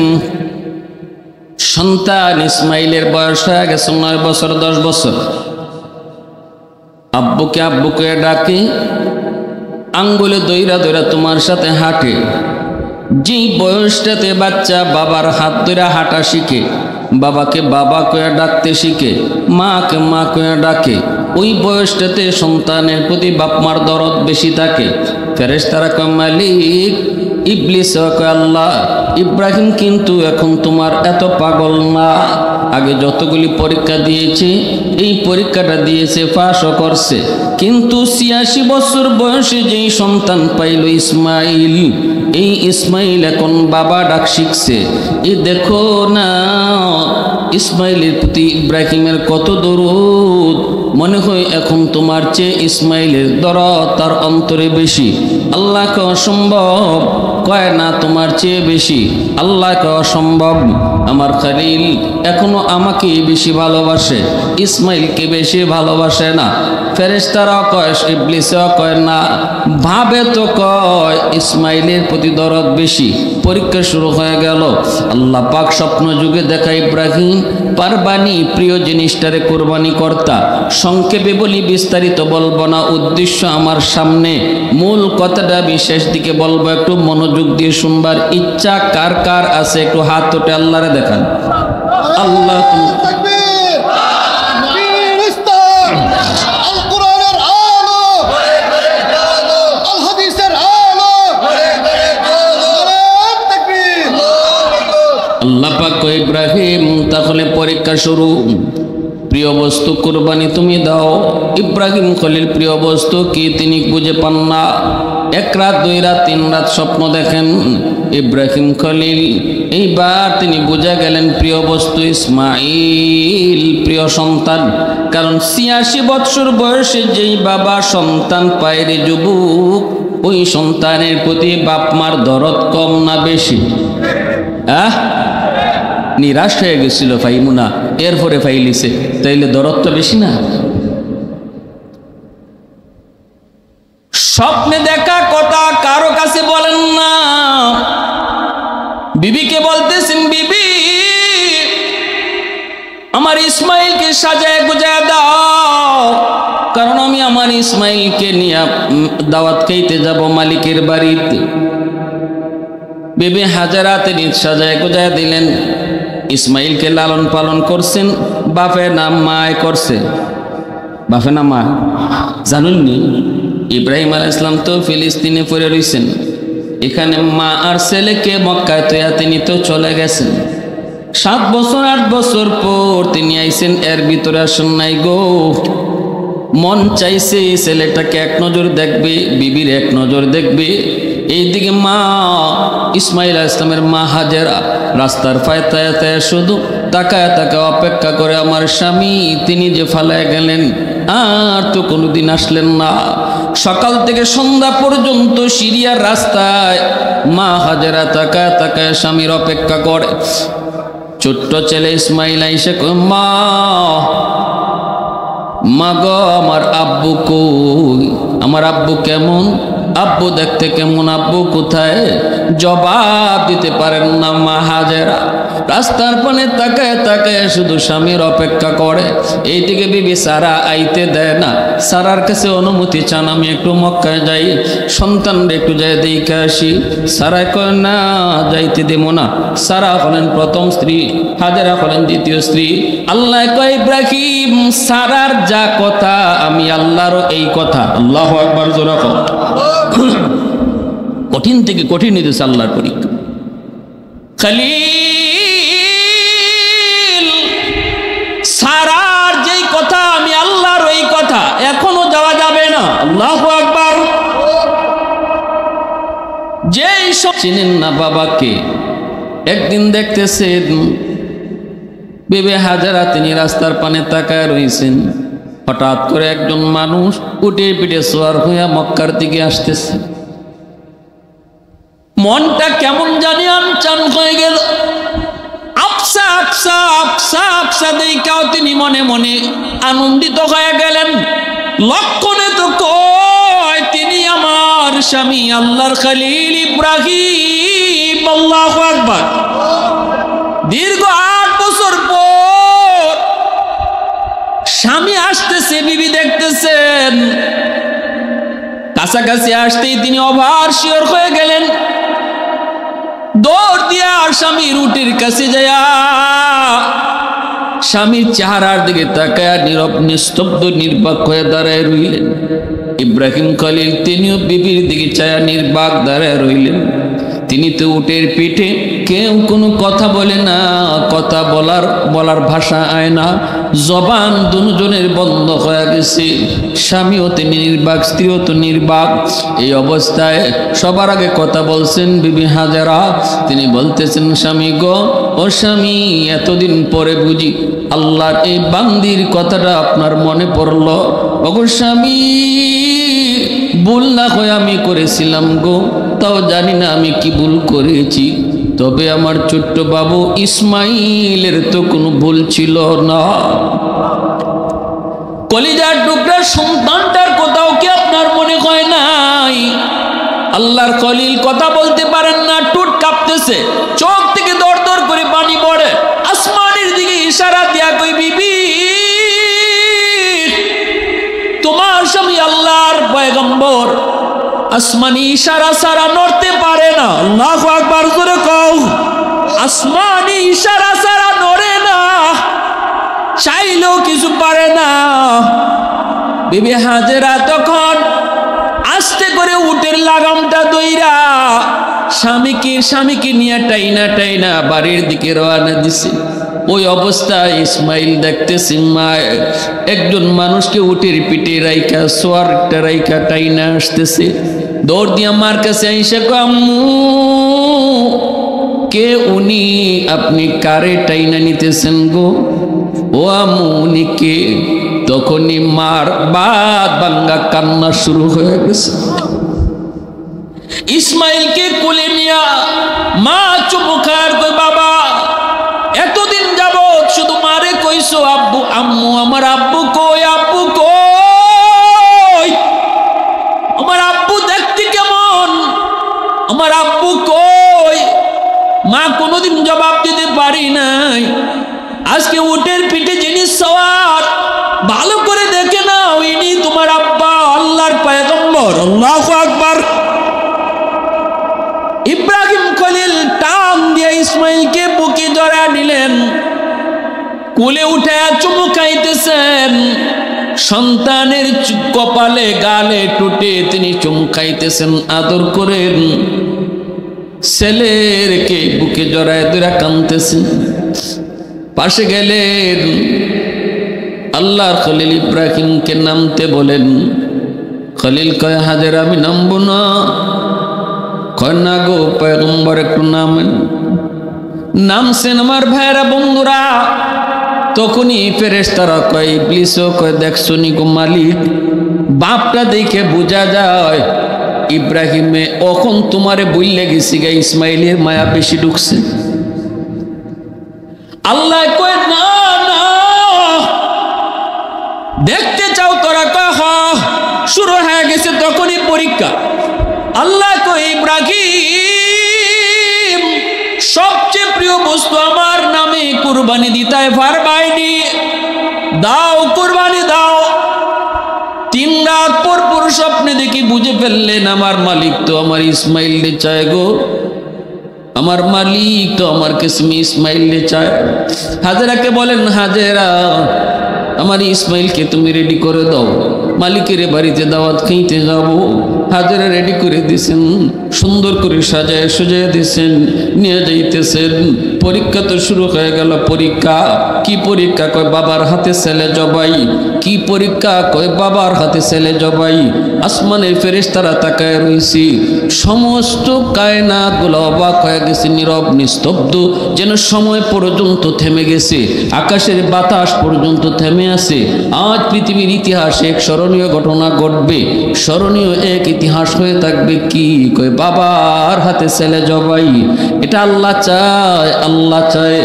সন্তান ইসমাইলের বয়স হয়ে গেছে 9 বছর 10 বছর। আব্বুকে আব্বুকে ডাকে, আঙ্গুলে দইরা দইরা তোমার সাথে হাঁটে। যেই বয়সটাতে বাচ্চা বাবার হাত ধরে হাঁটা শিখে, বাবাকে বাবা কয়ে ডাকতে শিখে, মাকে মা কয়ে ডাকে, ওই বয়সটাতে সন্তানের প্রতি বাপ মার দরদ বেশি থাকে। ফেরেশতারা কয়, মালিক, ইবলিস কয়, আল্লাহ, ইব্রাহিম কিন্তু এখন তোমার এত পাগল না। আগে যতগুলি পরীক্ষা দিয়েছে, এই পরীক্ষাটা দিয়েছে, পাশও করছে, কিন্তু 86 বছর বয়সে যেই সন্তান পাইল ইসমাইল, এই ইসমাইল এখন বাবা ডাক শিখছে। এই দেখো না ইসমাইলের প্রতি ইব্রাহিমের কত দরুদ। মনে হয় এখন তোমার চেয়ে ইসমাইলের দরদ তার অন্তরে বেশি। আল্লাহকে অসম্ভব, কয় না তোমার চেয়ে বেশি। আল্লাহকে অসম্ভব, আমার খলিল এখনো আমাকে বেশি ভালোবাসে, ইসমাইলকে বেশি ভালোবাসে না। ফেরেশতারাও কয়, ইবলিসও কয় না, ভাবে তো কয় ইসমাইলের প্রতি দরদ বেশি। পরীক্ষা শুরু হয়ে গেল। আল্লাহ পাক স্বপ্ন যুগে দেখা, ইব্রাহিম পারবানি প্রিয় জিনিসটারে কোরবানি কর্তা। সংক্ষেপে বলি, বিস্তারিত বলবো না, উদ্দেশ্য আমার সামনে, মূল কথাটা বিশেষ দিকে বলবো, একটু মনোযোগ দিয়ে শুনবার ইচ্ছা কার কার আছে একটু হাত উঠে আল্লাহরে দেখান। আল্লাহ আল্লাহ পাক কয়, ইব্রাহিম তাহলে পরীক্ষা শুরু। প্রিয় বস্তু কুরবানি তুমি দাও। ইব্রাহিম খলিল প্রিয় বস্তু কি তিনি বুঝে পান না। 1 রাত 2 রাত 3 রাত স্বপ্ন দেখেন ইব্রাহিম খলিল। এইবার তিনি বুঝে গেলেন প্রিয় বস্তু ইসমাইল, প্রিয় সন্তান। কারণ 86 বছর বয়সে যেই বাবা সন্তান পায় রে যুবক, ওই সন্তানের প্রতি বাপ মার দরদ কম না বেশি? নিরাশ হয়ে গেছিল ফাইমুনা, এরপরে ফাইলিছে, তাইলে দরদ তো বেশি না? স্বপ্নে দেখা কথা কারো কাছে বলেন না। বিবিকে বলতেছেন, বিবি আমার ইসমাইলকে সাজায় গুজায় দাও, কারণ আমি আমার ইসমাইলকে নিয়ে দাওয়াত খাইতে যাব মালিকের বাড়িতে। বিবি হাজারা তিনি সাজায় গুজায় দিলেন। ইসমাইলকে লালন পালন করছেন, বাপের নাম মায় করছে। বাপের নাম মা জানুননি? ইব্রাহিম আলাইহিস সালাম তো ফিলিস্তিনে পড়ে রয়েছেন, এখানে মা আর ছেলেকে মক্কায় তৈয়া তিনি তো চলে গেছেন। 7 বছর 8 বছর পর তিনি আইছেন, এর ভিতরে আসেন নাই গো। মন চাইছে ছেলেটাকে এক নজর দেখবে, বিবির এক নজর দেখবে। এইদিকে মা ইসমাইল আলাইহিস সালামের মা হাজেরা রাস্তার পায়ে শুধু তাকায় তাকায় অপেক্ষা করে, আমার স্বামী তিনি যে ফালায় গেলেন আর তো কোনোদিন আসলেন না। সকাল থেকে সন্ধ্যা পর্যন্ত সিরিয়ার রাস্তায় মা হাজেরা তাকায় তাকায় স্বামীর অপেক্ষা করে। ছোট্ট ছেলে ইসমাইল আইসে কয়, মা মা গো আমার আব্বু কই? আমার আব্বু কেমন? আব্বু দেখতে কেমন? আব্বু কোথায়? জবাব দিতে পারেন না মা হাজেরা। রাস্তার পানে তাকায় তাকায় শুধু স্বামীর অপেক্ষা করে। এইদিকে বিবি সারা আইতে দেয় না। সারার কাছে অনুমতি চান, আমি একটু মক্কায় যাই, সন্তানরা একটু যাই দেখে আসি। সারায় কয়, না যাইতে দেব না। সারা হলেন প্রথম স্ত্রী, হাজেরা হলেন দ্বিতীয় স্ত্রী। আল্লাহ কয়, ইব্রাহিম সারার যা কথা আমি আল্লাহরও এই কথা। আল্লাহু আকবার, জোরে কও। কঠিন থেকে কঠিন নিতেছে আল্লাহর পরীক্ষা। খলিল সারার যেই কথা আমি আল্লাহর ওই কথা, এখনো যাওয়া যাবে না। আল্লাহু আকবার। যেই সব চিনেন না বাবাকে, একদিন দেখতেছেন বিবি হাজেরা তিনি রাস্তার পানে তাকায় রয়েছেন। হঠাৎ করে একজন মানুষ উঠে পিঠে সোয়ার হইয়া মক্কার দিকে আসতেছে। মনটা কেমন জানি আনচান হয়ে গেল। আফসা সাপ সাদেইকাও তিনি মনে মনে আনন্দিত হয়ে গেলেন। লক্ষণে তো কয় তিনি আমার স্বামী আল্লাহর খলিল ইব্রাহিম। আল্লাহু আকবার। দীর্ঘ 8 বছর পর স্বামী আসতেছে, বিবি দেখতেছেন। কাছাকাছি আসতেই তিনি অভার শিওর হয়ে গেলেন। দৌড় দিয়া স্বামীর উটের কাছে যায়া স্বামীর চেহারার দিকে তাকায় নীরব নিস্তব্ধ নির্বাক হয়ে দাঁড়ায় রইলেন। ইব্রাহিম খলিল তিনিও বিবির দিকে চায়া নির্বাক দাঁড়ায় রইলেন। তিনি তো উটের পিঠে, কেউ কোনো কথা বলে না, কথা বলার ভাষা আয় না, জবান দুজনের বন্ধ হয়ে গেছে। স্বামীও তিনি নির্বাক, স্ত্রীও তো নির্বাক। এই অবস্থায় সবার আগে কথা বলছেন বিবি হাজেরা। তিনি বলতেছেন, স্বামী গো, ও স্বামী, এতদিন পরে বুঝি আল্লাহর এই বান্দির কথাটা আপনার মনে পড়ল। ওগো স্বামী, ভুল না হয় আমি করেছিলাম গো, তাও জানি না আমি কি ভুল করেছি। তবে আমার ছোট্ট বাবু ইসমাইলের তো কোনো ভুল ছিল না। কলিজার টুকরার সন্তানটার কোথাও কি আপনার মনে হয় নাই? আল্লাহর খলিল কথা বলতে পারেন না, টুট কাঁপতেছে, চোখ থেকে দর দর করে পানি পড়ে। আসমানের দিকে ইশারা দিয়া কই, বিবি, তোমার স্বামী আল্লাহর পয়গম্বর, আসমানি ইশারা ছাড়া নড়তে পারে না। আল্লাহু আকবার করে কও। আসমানি ইশারা ছাড়া নড়ে না, চাইলেও কিছু পারে না। বিবি হাজেরা তখন আস্তে করে উটের লাগামটা দইরা স্বামীকে নিয়ে টাইনা বাড়ির দিকে রওনা দিছে। ওই অবস্থায় ইসমাইল দেখতেছেন মা একজন মানুষকে উটের পিঠে রাইখা, সোয়ারটা রাইখা টাইনা আসতেছে। দৌড় দিয়া মার কাছে আইসা কয়, আম্মু, কে উনি? আপনি কারে টাইনা নিতেছেন গো? ও আম্মু, উনি কে? তখনই মার বাদ ভাঙ্গা কান্না শুরু হয়ে গেছে। ইসমাইলকে কোলে নিয়া মা চুমু খায়, কই, বাবা, এতদিন যাবত শুধু মারে কইছো আব্বু আম্মু, আমার আব্বু কই? আব্বু কই? আমার আব্বু দেখতে কেমন? আমার আব্বু কই? মা কোনোদিন জবাব দিতে পারি নাই। আজকে উটের পিঠে যিনি সওয়ার, ভালো করে দেখে নাও, ইনি তোমার আব্বা, আল্লাহর পয়গম্বর। আল্লাহু আকবার। ইব্রাহিম খলিল টান দিয়ে ইসমাইলকে বুকে জড়ায় নিলেন, কোলে উঠে চুমু খাইতেছেন। সন্তানের কপালে গালে টুটে তিনি চুমু খাইতেছেন, আদর করেন। ছেলেরকে বুকে জড়ায় ধরে কাঁদতেছেন। পাশে গেলেন, আল্লাহর খলিল ইব্রাহিমকে নামতে বলেন। খলিল কয়, হাজেরা, আমি নামবো না। কয়, না গো পয়গম্বর, একটু নামেন। নামছেন আমার ভাইয়েরা, বন্ধুরা। তখনই ফেরেশতারা কয়, ইবলিসও কয়, দেখছো নি গো মালিক, বাপটা দেখে বোঝা যায় ইব্রাহিমে এখন তোমারে বইলে গেছি গা, ইসমাইলের মায়া বেশি ঢুকছে। আল্লাহ কয়, না না, দেখতে চাও তোরা? কয়, হ, শুরু হয়ে গেছে তখনই পরীক্ষা। আল্লাহ কয়, ইব্রাহিম, সবচেয়ে প্রিয় বস্তু আমার নামে কুরবানি দিতে পারবাইনি, দাও, কুরবানি দাও। 3 রাত পর স্বপ্নে দেখি বুঝে ফেললেন, আমার মালিক তো আমার ইসমাইলকে চায় গো, আমার মালিক তো আমার কিসমে ইসমাইলকে চায়। হাজেরাকে বলেন, হাজেরা, আমার ইসমাইলকে তুমি রেডি করে দাও, মালিকের বাড়িতে দাওয়াত খাইতে যাব। হাজেরা রেডি করে দিয়েছেন, সুন্দর করে সাজায় সুজায় দিয়েছেন, নিয়ে যাইতেছেন। পরীক্ষা তো শুরু হয়ে গেল। পরীক্ষা কি পরীক্ষা? কয়, বাবার হাতে ছেলে জবাই। কি পরীক্ষা? কয়, বাবার হাতে ছেলে জবাই। আসমানের ফেরেশতারা তাকায় রয়েছে, সমস্ত কায়নাতগুলো অবাক হয়ে গেছে, নীরব নিস্তব্ধ, যেন সময় পর্যন্ত থেমে গেছে, আকাশের বাতাস পর্যন্ত থেমে আছে। আজ পৃথিবীর ইতিহাসে এক স্মরণীয় ঘটনা ঘটবে। স্মরণীয় এক ইতিহাস হয়ে থাকবে। কি? কয়, বাবার হাতে ছেলে জবাই। এটা আল্লাহ চায়, আল্লাহ চায়।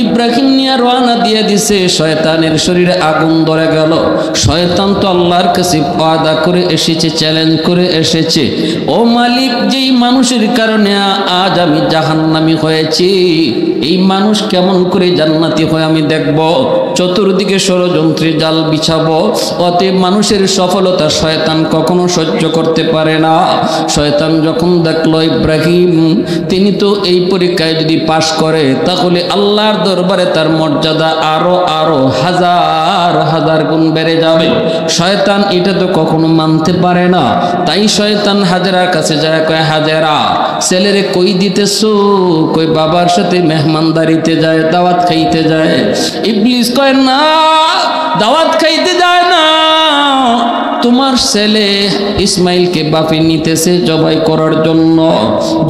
ইব্রাহিম নিয়ে রওনা দিয়ে দিছে, শয়তানের শরীরে আগুন ধরে গেল। শয়তান তো আল্লাহর কাছে ওয়াদা করে এসেছে, চ্যালেঞ্জ করে এসেছে, ও মালিক, যেই মানুষের কারণে আজ আমি জাহান্নামী হয়েছি, এই মানুষ কেমন করে জান্নাতি হয় আমি দেখব। চতুর্দিকে ষড়যন্ত্রে জাল বিছাবো। অতএব মানুষের সফলতা শয়তান কখনো সহ্য করতে পারে না। শয়তান যখন দেখলো ইব্রাহিম তিনি তো এই পরীক্ষায় যদি পাশ করে তাহলে আল্লাহর দরবারে তার মর্যাদা আরো আরো হাজার হাজার গুণ বেড়ে যাবে, শয়তান এটা তো কখনো মানতে পারে না। তাই শয়তান হাজেরার কাছে যায়, কয় হাজেরা, ছেলেরে কই দিতেছো? কই বাবার সাথে মেহমানদারিতে যায়, দাওয়াত খাইতে যায়। ইবলিস কয় না, দাওয়াত খাইতে যায় না, তোমার ছেলে ইসমাইলকে বাপে নিতেছে জবাই করার জন্য,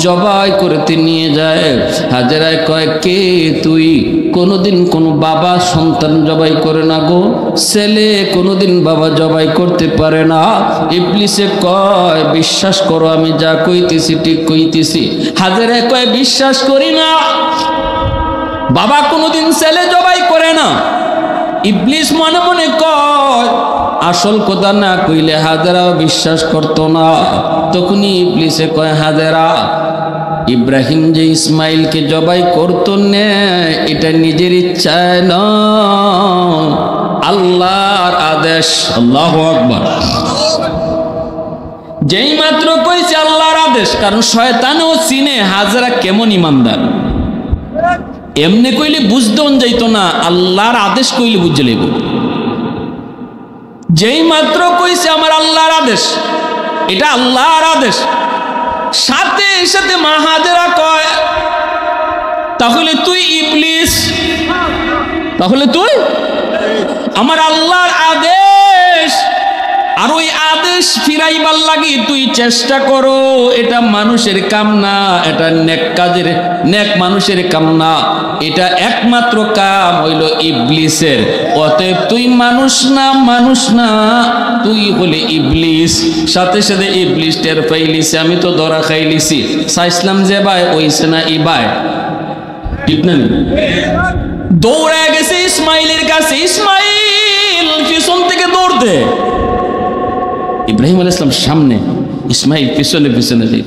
জবাই করতে নিয়ে যায়। হাজেরা কয়, কে তুই? কোনোদিন কোনো বাবা সন্তান জবাই করে না গো, ছেলে কোনোদিন বাবা জবাই করতে পারে না। ইবলিসে কয়, বিশ্বাস করো আমি যা কইতেছি ঠিক কইতেছি। হাজেরা কয়, বিশ্বাস করি না, বাবা কোনোদিন ছেলে জবাই করে না। ইবলিস মনে মনে কয়, আসল কথা না কইলে হাজেরাও বিশ্বাস করতো না। তখনই ইবলিসে কয়, হাজেরা, ইব্রাহিম যে ইসমাইলকে জবাই করতো না এটা নিজের ইচ্ছায় না, আল্লাহর আদেশ। আল্লাহু আকবার। যেই মাত্র কইছে আল্লাহর আদেশ, কারণ শয়তানও চিনে হাজেরা কেমন ইমানদার। এমনি কইলে বুঝতেও যাইতো না, আল্লাহর আদেশ কইলে বুঝে লইব। যেই মাত্র কইছে আমার আল্লাহর আদেশ, এটা আল্লাহর আদেশ, সাথে সাথে মা হাজেরা কয়, তাহলে তুই ইবলিস, তাহলে তুই আমার আল্লাহর আদেশ, আর ওই আদেশ ফিরাইবার লাগি তুই চেষ্টা করো, এটা মানুষের কাম না, এটা নেক কাজের, নেক মানুষের কাম না, এটা একমাত্র কাম হইল ইবলিসের। অতএব তুই মানুষ না, মানুষ না, তুই হলে ইবলিস। সাথে সাথে ইবলিস টের পাইলিছে, আমি তো ধরা খাইলিছি, চাইছিলাম যে ভাই ওইছে না ই ভাই, ঠিক না? দৌড়ে গেছে ইসমাইলের কাছে। ইসমাইল পিছন থেকে দৌড় দে, ইব্রাহিম আলাইহিস সালাম সামনে, ইসমাইল পিছনে পিছনে যাই।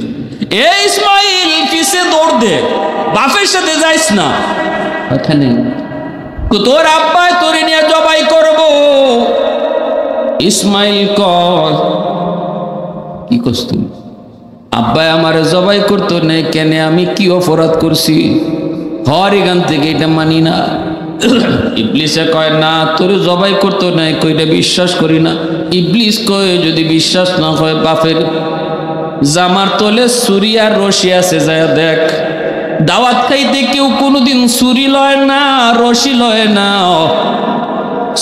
এ ইসমাইল পিছে দৌড় দে, বাপের সাথে যাইস না, ওখানে তোর আব্বা তোরে নিয়ে জবাই করব। ইসমাইল কয়, কি করছ তুমি? আব্বা আমারে জবাই করতো না কেন? আমি কি অপরাধ করছি? হর এখান থেকে এটা মানি না। ইবলিসে কয়, না তোরে জবাই করতো না, কইটা বিশ্বাস করি না। ইবলিস কয়, যদি বিশ্বাস না হয় বাপের জামার তলে ছুরি আর রশি আছে, যায় দেখ। দাওয়াত খাইতে কেউ কোনোদিন ছুরি লয় না, রশি লয় না,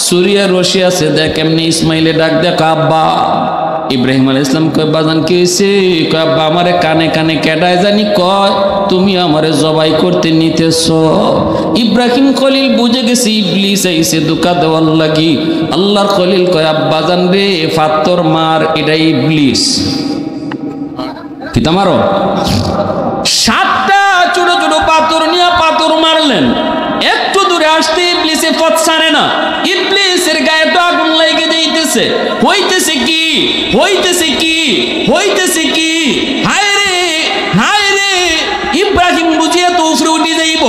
ছুরি আর রশি আছে, দেখ। এমনি ইসমাইলে ডাক দেখ, আব্বা। ইব্রাহিম আলাইহিস সালাম কয়, বাজান কি হয়েছে? কয়, আব্বা আমারে কানে কানে কেডায় জানি কয় তুমি আমারে জবাই করতে নিতেছ। ইব্রাহিম খলিল বুঝে গেছে ইবলিস আইছে ধোঁকা দেওয়ার লাগি। আল্লাহর খলিল কয়, আব্বা জান রে, পাথর মার, এটা ইবলিস। কিতা মারো? 7টা ছোট ছোট পাথর নিয়ে পাথর মারলেন। একটু দূরে আসতে ইবলিসে পথ ছাড়ে না। ইবলিসের গায়ে তো আগুন লেগে যাইতেছে। হইতেছে কি, হইতেছে কি, হইতেছে কি? হায় রে, হায় রে, ইব্রাহিম বুঝিয়া তো উপরে উঠে যাইব,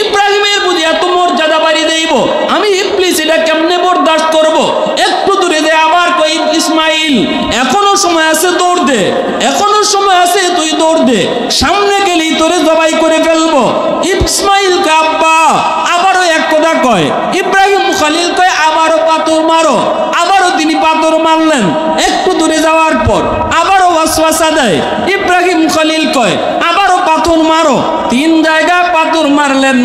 ইব্রাহিমের বুঝিয়া তো মর্যাদা বাড়ি যাইব, আমি ইবলিস এটা কেমনে বরদাস্ত করব? একটু দূরে দে, আবার কই, ইসমাইল এখনো সময় আছে, দৌড় দে, এখনো সময় আছে, তুই দৌড় দে, সামনে গেলেই তোরে জবাই করে ফেলবো। ইসমাইল কে আব্বা আবারও এক কথা কয়। ইব্রাহিম খলিল কয়, আবারও পাথর মারো। আবারও তিনি পাথর মারলেন। একটু দূরে যাওয়ার পর আবারও ওয়াসওয়াসা দেয়। ইব্রাহিম খলিল কয়, আবারও পাথর মারো। 3 জায়গায় পাথর মারলেন।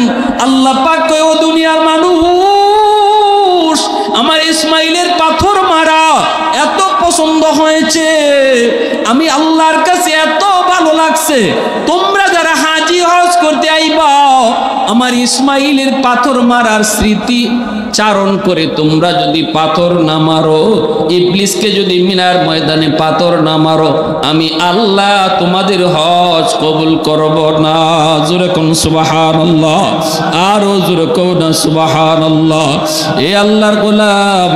আল্লাহ পাক কয়, ও দুনিয়ার মানুষ, আমার ইসমাইলের পাথর মারা এত পছন্দ হয়েছে, আমি আল্লাহর কাছে এত ভালো লাগছে, তোমরা যারা হাজি হজ করতে আইবা আমার ইসমাইলের পাথর মারার স্মৃতি চারণ করে তোমরা যদি পাথর না মারো, ইবলিসকে যদি মিনার ময়দানে পাথর না মারো, আমি আল্লাহ তোমাদের হজ কবুল করব না। জোরে কোন সুবহানাল্লাহ, আরো জোরে কোন সুবহানাল্লাহ। এ আল্লাহর গোলাম,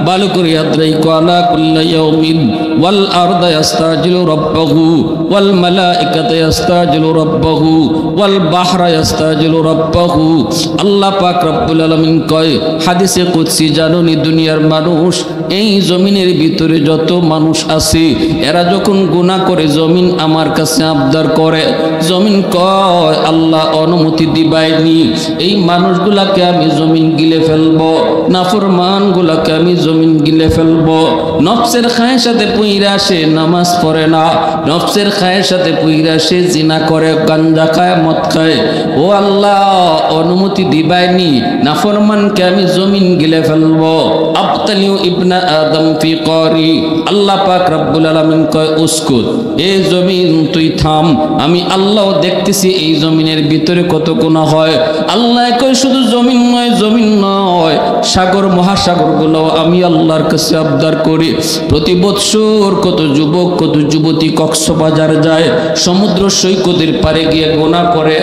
ভালো করে ইয়াদ রাখো, আলা কুল্লি ইয়াউমিন ওয়াল আরদা ইস্তাজিলু রাব্বাহু ওয়াল মালাইকাতু ইস্তাজিলু রাব্বাহু ওয়াল বাহরা ইস্তাজিলু রাব্বাহু। আল্লাহ পাক রব্বুল আলামিন কয় হাদিসে কুদসি, জানুনি দুনিয়ার মানুষ, এই জমিনের ভিতরে যত মানুষ আছে এরা যখন গুনাহ করে জমিন আমার কাছে আবদার করে, জমিন কয় আল্লাহ অনুমতি দিবাইনি, এই মানুষগুলাকে আমি জমিন গিলে ফেলবো, নাফরমান গুলাকে আমি জমিন গিলে ফেলবো। নফসের খায়ের সাথে পুইরা সে নামাজ পড়ে না, নফসের খায়ের সাথে পুইরা সে জিনা করে, গাঞ্জা খায়, মদ খায়, ও আল্লাহ অনুমতি দিবাইনি, নাফরমানকে আমি জমিন গিলে ফেলবো। আবতালিউ ইবনা আদম ফি করি। আল্লাহ পাক রব্বুল আলামিন কয় উসকুত, এ জমিন তুই থাম, আমি আল্লাহ দেখতেছি এই জমিনের ভিতরে কত গুনাহ হয়। আল্লাহ কয় শুধু জমিন নয়, জমিন নয়, সাগর মহাসাগর গুলো আমি আল্লাহর কাছে আবদার করি। প্রতি বৎসর কত যুবক কত যুবতী কক্সবাজার যায়, সমুদ্র সৈকতের পারে গিয়ে গুনাহ করে,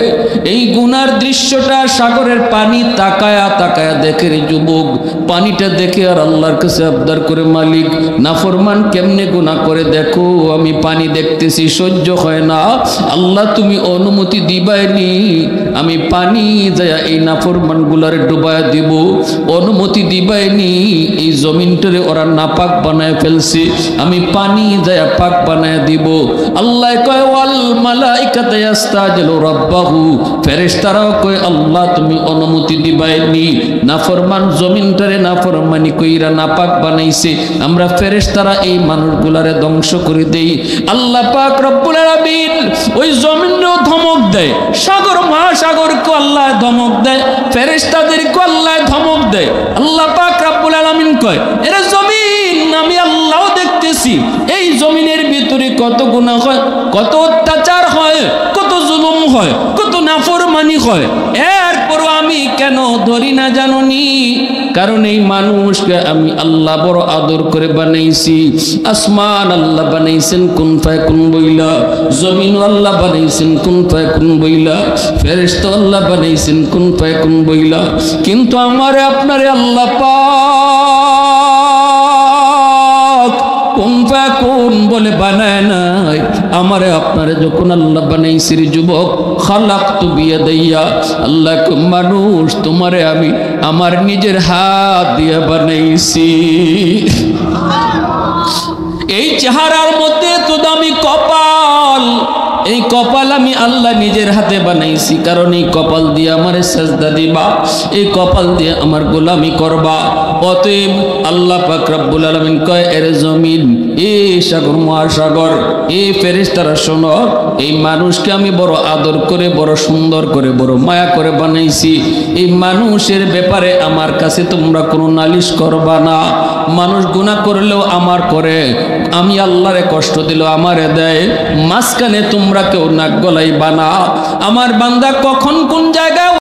এই গুনার দৃশ্যটা সাগরের পানি তাকায়া তাকায়া দেখে রে যুবক, পানিটা দেখে আর আল্লাহর কাছে আবদার করে, মালিক নাফরমান কেমনে গুনাহ করে দেখো, আমি পানি দেখতেছি সহ্য হয় না, আল্লাহ তুমি অনুমতি দিবাইনি, আমি পানি যায় এই নাফরমান গুলারে ডুবায় দিব, অনুমতি দিবাইনি, এই জমিনটারে ওরা নাপাক বানায় ফেলছে, আমি পানি যায় পাক বানায় দিব। আল্লাহ কয় ওয়াল মালাইকাতু ইস্তাজিলু রাব্বাহু, ফেরেশতারাও কয় আল্লাহ তুমি অনুমতি দিবাইনি, নাফরমান জমিনটারে নাফরমানি কইরা নাপাক বানাইছে, আমরা ফেরেশতারা এই মানুষগুলারে ধ্বংস করে দেই। আল্লাহ পাক রব্বুল আলামিন ওই জমিনও ধমক দেয়, সাগর মহাসাগরকে আল্লাহ ধমক দেয়, ফেরেশতাদেরকে আল্লাহ ধমক দেয়। আল্লাহ পাক রব্বুল আলামিন কয় এরা জমিন আমি আল্লাহ দেখতেছি, এই জমিনের ভিতরে কত গুনাহ হয়, কত অত্যাচার হয়, কত জুলুম হয়, কত নাফরমানি হয়, এরপরও আমি কেন ধরি না জানোনি? কারণ এই মানুষকে আমি আল্লাহ বড় আদর করে বানাইছি। আসমান আল্লাহ বানাইছেন কুন ফায়াকুন বইলা, জমিন আল্লাহ বানাইছেন কুন ফায়াকুন বইলা, ফেরেশতা আল্লাহ বানাইছেন কুন ফায়াকুন বইলা, কিন্তু আমারে আপনারে আল্লাহ পাক কুন ফায়াকুন বলে বানায় নাই। আমারে আপনারে যখন আল্লাহ বানাইছে যুবক, খালাকতু বিয়াদাইয়া, আল্লাহ মানুষ তোমারে আমি আমার নিজের হাত দিয়ে বানাইছি। এই চেহারার মধ্যে তো দামি কপাল, এই কপাল আমি আল্লাহ নিজের হাতে বানাইছি, কারণ এই কপাল দিয়ে আমার সাজদা দিবা, এই কপাল দিয়ে আমার গোলামি করবা। অতএব আল্লাহ পাক রব্বুল আলামিন কয় এর জমিন, এ সাগর মহাসাগর, এ ফেরেশতারা শোনো, এই মানুষকে আমি বড় আদর করে, বড় সুন্দর করে, বড় মায়া করে বানাইছি। এই মানুষের ব্যাপারে আমার কাছে তোমরা কোনো নালিশ করবা না। মানুষ গুনাহ করলেও আমার করে, আমি আল্লাহরে কষ্ট দিলেও আমারে দেয়, মাঝখানে তোমরা কেউ নাক গলাইবা না। আমার বান্দা কখন কোন জায়গায়